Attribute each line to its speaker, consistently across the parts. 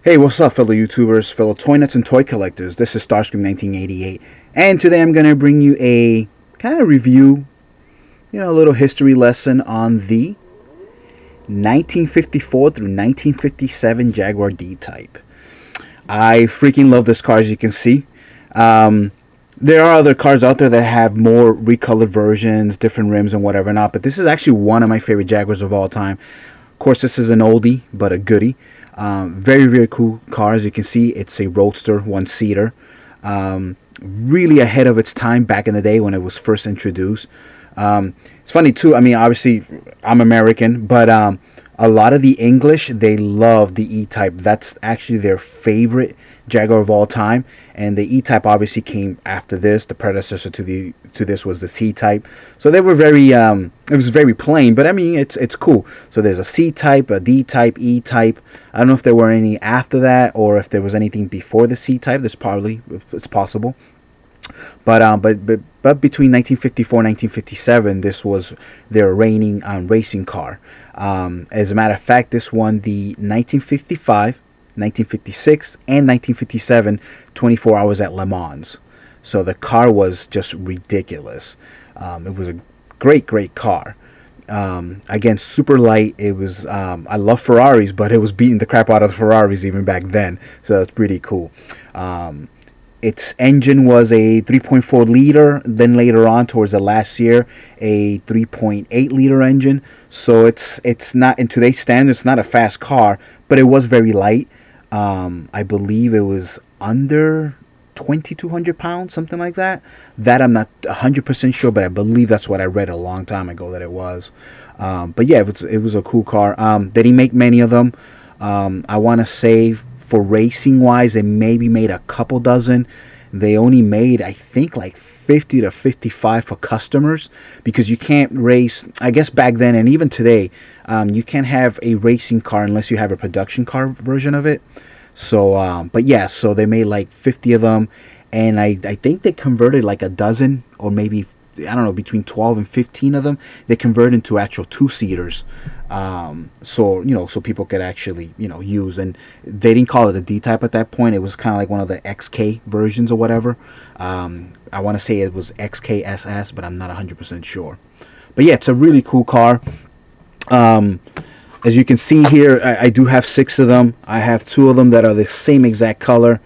Speaker 1: Hey, what's up, fellow YouTubers, fellow toy nuts and toy collectors? This is Starscream 1988, and today I'm going to bring you a kind of review, a little history lesson on the 1954 through 1957 Jaguar D-Type. I freaking love this car, as you can see. Um, there are other cars out there that have more recolored versions, different rims and whatever not, but this is actually one of my favorite Jaguars of all time. Of course, this is an oldie, but a goodie. Very, very cool car. As you can see, it's a roadster, one-seater. Really ahead of its time back in the day when it was first introduced. It's funny, too. I mean, obviously, I'm American, but a lot of the English, they love the E-Type. That's actually their favorite Jaguar of all time. And the E-Type obviously came after this. The predecessor to this was the C-Type. So they were very it was very plain, but I mean it's cool. So there's a C-Type, a D-Type, E-Type. I don't know if there were any after that or if there was anything before the C-Type. It's possible. But between 1954 and 1957, this was their reigning racing car. As a matter of fact, this won the 1955, 1956, and 1957 24 hours at Le Mans. So the car was just ridiculous. It was a great car. Again, super light. It was. I love Ferraris, but it was beating the crap out of the Ferraris even back then. So that's pretty cool. Its engine was a 3.4 liter. Then later on, towards the last year, a 3.8 liter engine. So it's not, in today's standards, it's not a fast car, but it was very light. I believe it was under 2,200 pounds, something like that. That I'm not 100% sure, but I believe that's what I read a long time ago that it was. But yeah, it was a cool car. They didn't make many of them. I want to say for racing wise, they maybe made a couple dozen. They only made, I think, like 50 to 55 for customers, because you can't race, I guess back then and even today, you can't have a racing car unless you have a production car version of it. So but yeah, so they made like 50 of them, and I think they converted like a dozen, or maybe, I don't know, between 12 and 15 of them they converted into actual two-seaters. So people could actually use, and they didn't call it a D-Type at that point. It was kind of like one of the XK versions or whatever. I want to say it was XKSS, but I'm not 100% sure. But yeah, it's a really cool car. As you can see here, I do have 6 of them. I have 2 of them that are the same exact color,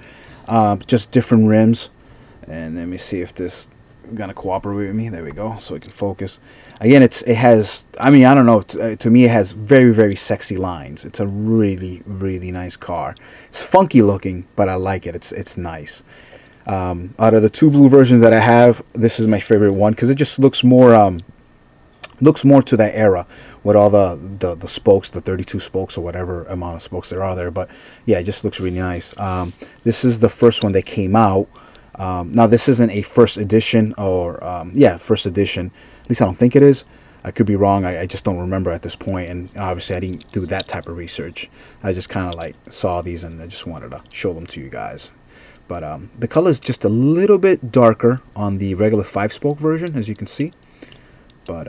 Speaker 1: just different rims. And let me see if this is gonna cooperate with me. There we go, so it can focus. Again, it has, I mean, I don't know, to me it has very sexy lines. It's a really nice car. It's funky looking, but I like it. It's nice. Out of the 2 blue versions that I have, this is my favorite one because it just looks more to that era, with all the spokes, the 32 spokes or whatever amount of spokes there are there. But yeah, it just looks really nice. This is the first one that came out. Now this isn't a first edition, or yeah, first edition. At least I don't think it is. I could be wrong. I just don't remember at this point, and obviously I didn't do that type of research. I just kind of like saw these and I just wanted to show them to you guys. But the color is just a little bit darker on the regular 5-spoke version, as you can see. But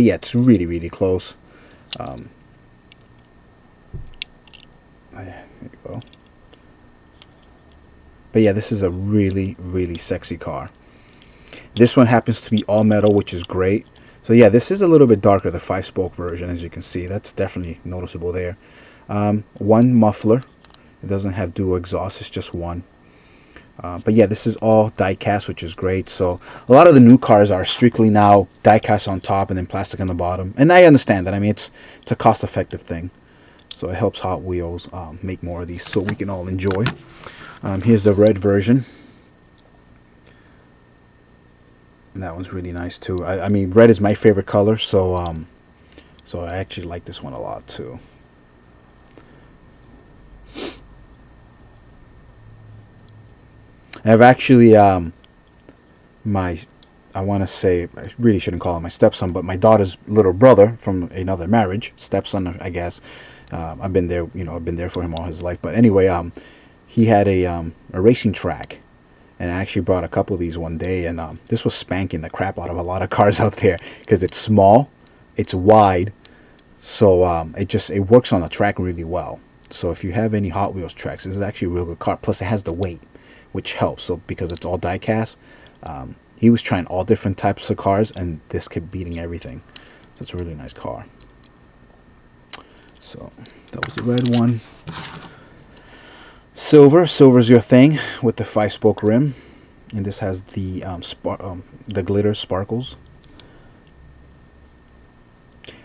Speaker 1: yeah, it's really close. There you go. But yeah, this is a really sexy car. This one happens to be all metal, which is great. So yeah, this is a little bit darker, the 5-spoke version, as you can see. That's definitely noticeable there. One muffler. It doesn't have dual exhaust, it's just one. But yeah, this is all die-cast, which is great. So a lot of the new cars are strictly now die-cast on top and then plastic on the bottom. And I understand that. I mean, it's a cost-effective thing. So it helps Hot Wheels make more of these so we can all enjoy. Here's the red version. And that one's really nice too. I mean, red is my favorite color, so I actually like this one a lot too. I've actually I want to say, I really shouldn't call him my stepson, but my daughter's little brother from another marriage, stepson, I guess. I've been there, I've been there for him all his life. But anyway, he had a racing track, and I actually brought a couple of these one day, and this was spanking the crap out of a lot of cars out there because it's small, it's wide, so it works on the track really well. So if you have any Hot Wheels tracks, this is actually a real good car. Plus it has the weight, which helps. So because it's all die cast, he was trying all different types of cars, and this kept beating everything. So it's a really nice car. So that was the red one. Silver's your thing with the 5-spoke rim, and this has the the glitter sparkles.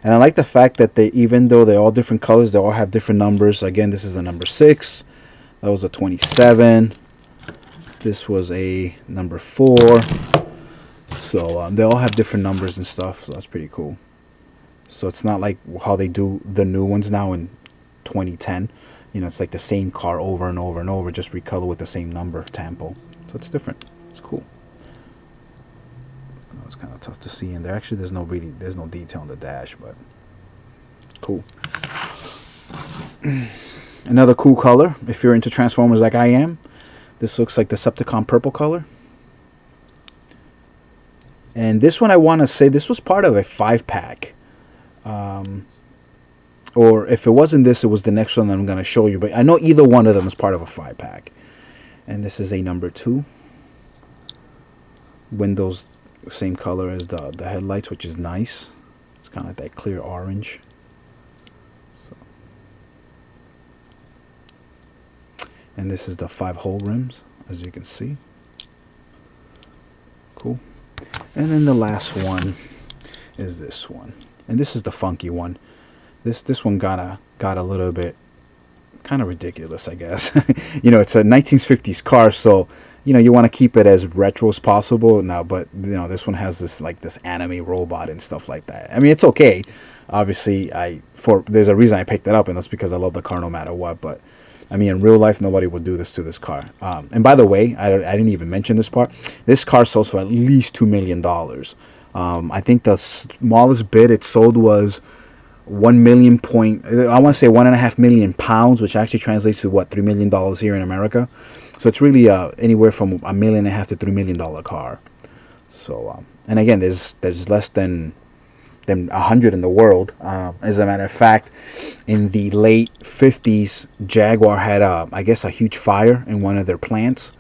Speaker 1: And I like the fact that they, even though they're all different colors, they all have different numbers. Again, this is a number 6. That was a 27. This was a number 4. So they all have different numbers and stuff. So that's pretty cool. So it's not like how they do the new ones now in 2010. You know, it's like the same car over and over and over, just recolor with the same number tempo. So it's different. It's cool. It's kind of tough to see in there. Actually, there's no detail on the dash, but cool. Another cool color, if you're into Transformers like I am. This looks like the Decepticon purple color. And this one, I want to say this was part of a 5-pack. Or if it wasn't this, it was the next one that I'm going to show you. But I know either one of them is part of a 5-pack. And this is a number 2. Windows, same color as the headlights, which is nice. It's kind of like that clear orange. So. And this is the 5-hole rims, as you can see. Cool. And then the last one is this one, and this is the funky one. This one got a little bit kind of ridiculous, I guess. You know, it's a 1950s car, so you know you want to keep it as retro as possible now. But you know, this one has this anime robot and stuff like that. I mean, it's okay. Obviously, there's a reason I picked it up, and that's because I love the car no matter what. But I mean, in real life, nobody would do this to this car. And by the way, I didn't even mention this part. This car sells for at least $2 million. I think the smallest bid it sold was 1 million I want to say 1.5 million pounds, which actually translates to what, $3 million here in America. So it's really anywhere from $1.5 million to $3 million car. So and again, there's less than 100 in the world. As a matter of fact, in the late 50s, Jaguar had I guess a huge fire in one of their plants,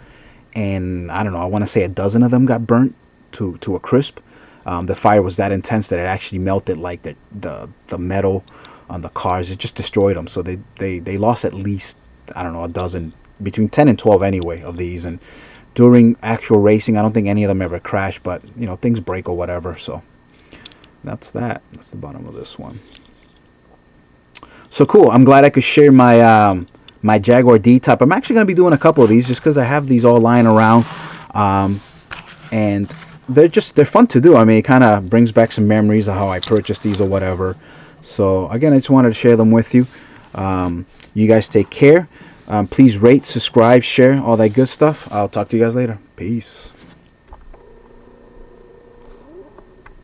Speaker 1: and I don't know, I want to say a dozen of them got burnt to a crisp. The fire was that intense that it actually melted like the metal on the cars. It just destroyed them. So they lost at least, I don't know, a dozen, between 10 and 12 anyway, of these. And during actual racing, I don't think any of them ever crashed, but you know, things break or whatever. So that's that. That's the bottom of this one. So cool. I'm glad I could share my my Jaguar D-Type. I'm actually going to be doing a couple of these just because I have these all lying around, and they're fun to do. I mean, it kind of brings back some memories of how I purchased these or whatever. So again, I just wanted to share them with you. You guys take care. Please rate, subscribe, share, all that good stuff. I'll talk to you guys later. Peace.